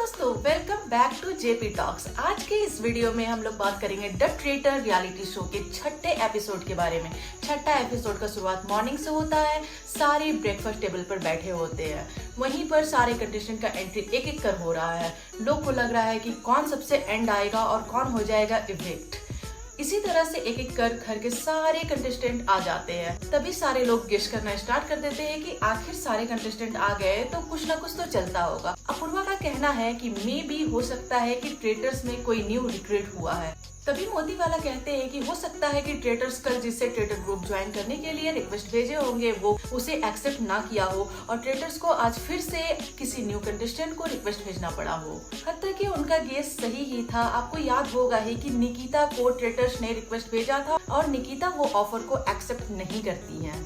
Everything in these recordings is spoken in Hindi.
दोस्तों, welcome back to JP talks. आज के इस वीडियो में हम लोग बात करेंगे द ट्रेटर रियलिटी शो के छठे एपिसोड के बारे में। छठा एपिसोड का शुरुआत मॉर्निंग से होता है। सारे ब्रेकफास्ट टेबल पर बैठे होते हैं। वहीं पर सारे कंटेस्टेंट का एंट्री एक एक कर हो रहा है। लोग को लग रहा है कि कौन सबसे एंड आएगा और कौन हो जाएगा इविक्ट। इसी तरह से एक एक कर घर के सारे कंटेस्टेंट आ जाते हैं। तभी सारे लोग गेस करना स्टार्ट कर देते हैं कि आखिर सारे कंटेस्टेंट आ गए तो कुछ ना कुछ तो चलता होगा। अपूर्वा का कहना है कि मे भी हो सकता है कि ट्रेटर्स में कोई न्यू रिक्रूट हुआ है। तभी मोदी वाला कहते हैं कि हो सकता है कि ट्रेटर्स कल जिससे ट्रेटर ग्रुप ज्वाइन करने के लिए रिक्वेस्ट भेजे होंगे वो उसे एक्सेप्ट ना किया हो और ट्रेटर्स को आज फिर से किसी न्यू कंटेस्टेंट को रिक्वेस्ट भेजना पड़ा हो। हत्या कि उनका गेस सही ही था। आपको याद होगा ही कि निकिता को ट्रेटर्स ने रिक्वेस्ट भेजा था और निकिता वो ऑफर को एक्सेप्ट नहीं करती है।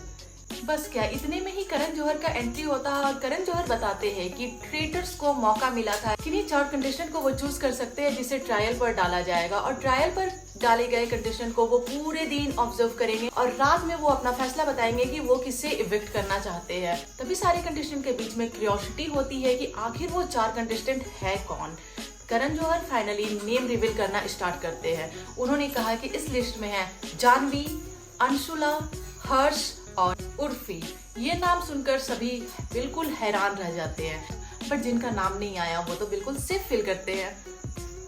बस क्या इतने में ही करण जौहर का एंट्री होता है और करण जौहर बताते हैं कि ट्रेटर्स को मौका मिला था कि 4 कंटेस्टेंट को वो चूज कर सकते हैं जिसे ट्रायल पर डाला जाएगा और ट्रायल पर डाले गए कंटेस्टेंट को वो पूरे दिन ऑब्जर्व करेंगे और रात में वो अपना फैसला बताएंगे कि वो किसे इविक्ट करना चाहते हैं। तभी सारे कंटेस्टेंट के बीच में क्यूरियोसिटी होती है कि आखिर वो 4 कंटेस्टेंट है कौन। Karan Johar finally name reveal करना स्टार्ट करते हैं। उन्होंने कहा कि इस लिस्ट में है जानवी, अंशुला, हर्ष और उर्फी। ये नाम सुनकर सभी बिल्कुल हैरान रह जाते हैं, बट जिनका नाम नहीं आया वो तो बिल्कुल सेफ फील करते हैं।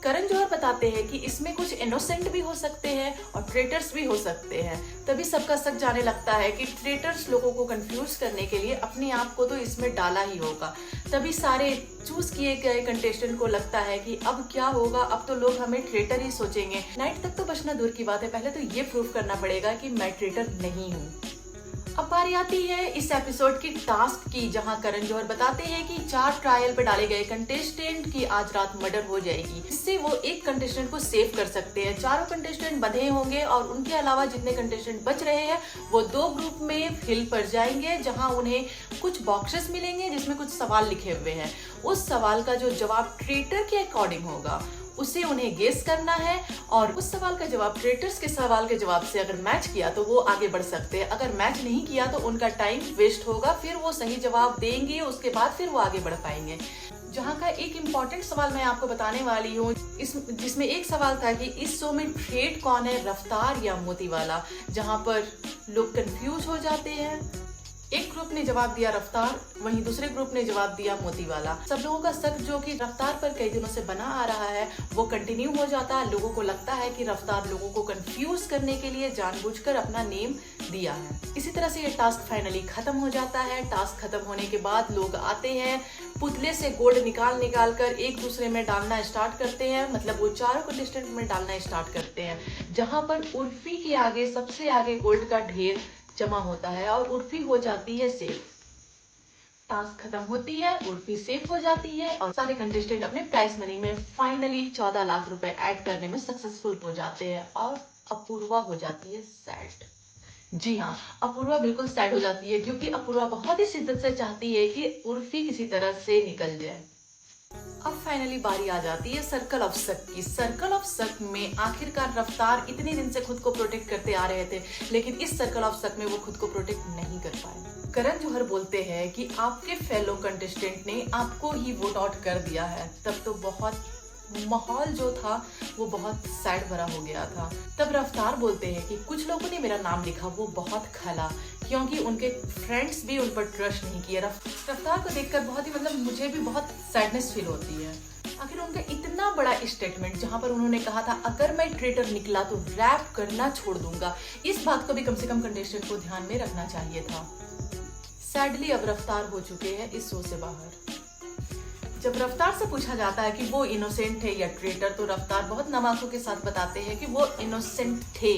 करण जौहर बताते हैं कि इसमें कुछ इनोसेंट भी हो सकते हैं और ट्रेटर्स भी हो सकते हैं। तभी सबका शक जाने लगता है कि ट्रेटर्स लोगों को कंफ्यूज करने के लिए अपने आप को तो इसमें डाला ही होगा। तभी सारे चूज किए गए कंटेस्टेंट को लगता है कि अब क्या होगा, अब तो लोग हमें ट्रेटर ही सोचेंगे। नाइट तक तो बचना दूर की बात है, पहले तो ये प्रूव करना पड़ेगा कि मैं ट्रेटर नहीं हूँ। अब बारी आती है इस एपिसोड की टास्क की, जहां करण जौहर बताते हैं कि 4 ट्रायल पे डाले गए कंटेस्टेंट की आज रात मर्डर हो जाएगी। इससे वो एक कंटेस्टेंट को सेव कर सकते हैं। चारों कंटेस्टेंट बंधे होंगे और उनके अलावा जितने कंटेस्टेंट बच रहे हैं वो 2 ग्रुप में हिल पर जाएंगे, जहां उन्हें कुछ बॉक्सेस मिलेंगे जिसमें कुछ सवाल लिखे हुए हैं। उस सवाल का जो जवाब ट्रेटर के अकॉर्डिंग होगा उसे उन्हें गेस करना है और उस सवाल का जवाब ट्रेटर्स के सवाल के जवाब से अगर मैच किया तो वो आगे बढ़ सकते हैं। अगर मैच नहीं किया तो उनका टाइम वेस्ट होगा, फिर वो सही जवाब देंगे, उसके बाद फिर वो आगे बढ़ पाएंगे। जहाँ का एक इम्पॉर्टेंट सवाल मैं आपको बताने वाली हूँ, जिसमें एक सवाल था कि इस शो में थ्रेट कौन है, रफ्तार या मोतीवाला, जहाँ पर लोग कंफ्यूज हो जाते हैं। एक ग्रुप ने जवाब दिया रफ्तार, वहीं दूसरे ग्रुप ने जवाब दिया मोतीवाला। सब लोगों का शक जो कि रफ्तार पर कई दिनों से बना आ रहा है वो कंटिन्यू हो जाता है। लोगों को लगता है कि रफ्तार लोगों को कंफ्यूज करने के लिए जानबूझकर अपना नेम दिया है। इसी तरह से ये टास्क फाइनली खत्म हो जाता है। टास्क खत्म होने के बाद लोग आते हैं, पुतले से गोल्ड निकाल कर एक दूसरे में डालना स्टार्ट करते हैं, मतलब वो चारों कंटेस्टेंट में डालना स्टार्ट करते हैं, जहां पर उर्फी के आगे सबसे आगे गोल्ड का ढेर जमा होता है और उर्फी हो जाती है सेफ। टास्क खत्म होती है, उर्फी सेफ हो जाती है और सारे कंटेस्टेंट अपने प्राइस मनी में फाइनली 14 लाख रुपए ऐड करने में सक्सेसफुल हो जाते हैं और अपूर्वा हो जाती है सैड। जी हाँ, अपूर्वा बिल्कुल सैड हो जाती है क्योंकि अपूर्वा बहुत ही शिद्दत से चाहती है कि उर्फी किसी तरह से निकल जाए। अब फाइनली बारी आ जाती है सर्कल ऑफ शक की। सर्कल ऑफ शक में आखिरकार रफ्तार इतने दिन से खुद को प्रोटेक्ट करते आ रहे थे, लेकिन इस सर्कल ऑफ शक में वो खुद को प्रोटेक्ट नहीं कर पाए। करण जौहर बोलते हैं कि आपके फेलो कंटेस्टेंट ने आपको ही वोट आउट कर दिया है। तब तो बहुत माहौल जो था वो बहुत सैड भरा हो गया था। तब रफ्तार बोलते हैं कि कुछ लोगों ने मेरा नाम लिखा, वो बहुत खला, क्योंकि उनके फ्रेंड्स भी उन पर ट्रस्ट नहीं किया। रफ्तार को देखकर बहुत ही मुझे भी बहुत सैडनेस फील होती है। आखिर उनका इतना बड़ा स्टेटमेंट जहां पर उन्होंने कहा था अगर मैं ट्रेटर निकला तो रैप करना छोड़ दूंगा, इस बात को भी कम से कम कंटेस्टेंट को ध्यान में रखना चाहिए था। सैडली अब रफ्तार हो चुके हैं इस शो से बाहर। जब रफ्तार से पूछा जाता है कि वो इनोसेंट है या ट्रेटर, तो रफ्तार बहुत नम आंखों के साथ बताते हैं कि वो इनोसेंट थे।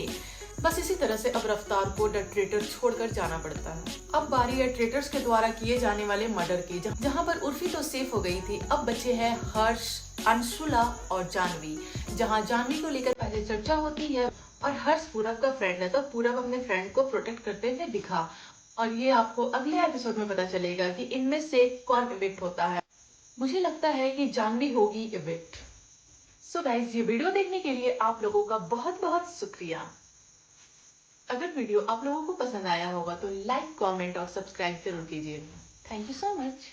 बस इसी तरह से अब रफ्तार को द ट्रेटर छोड़कर जाना पड़ता है। अब बारी है ट्रेटर्स के द्वारा किए जाने वाले मर्डर की, जहां पर उर्फी तो सेफ हो गई थी। अब बचे हैं हर्ष, अंशुला और जानवी। जहां जानवी को लेकर पहले चर्चा होती है और हर्ष पूरब का फ्रेंड है, तो पूरब अपने फ्रेंड को प्रोटेक्ट करते हुए दिखा और ये आपको अगले एपिसोड में पता चलेगा कि इनमें से कौन इविक्ट होता है। मुझे लगता है कि जानवी होगी इविक्ट। सो गाइस, ये वीडियो देखने के लिए आप लोगों का बहुत बहुत शुक्रिया। अगर वीडियो आप लोगों को पसंद आया होगा तो लाइक, कमेंट और सब्सक्राइब जरूर कीजिए। Thank you so much.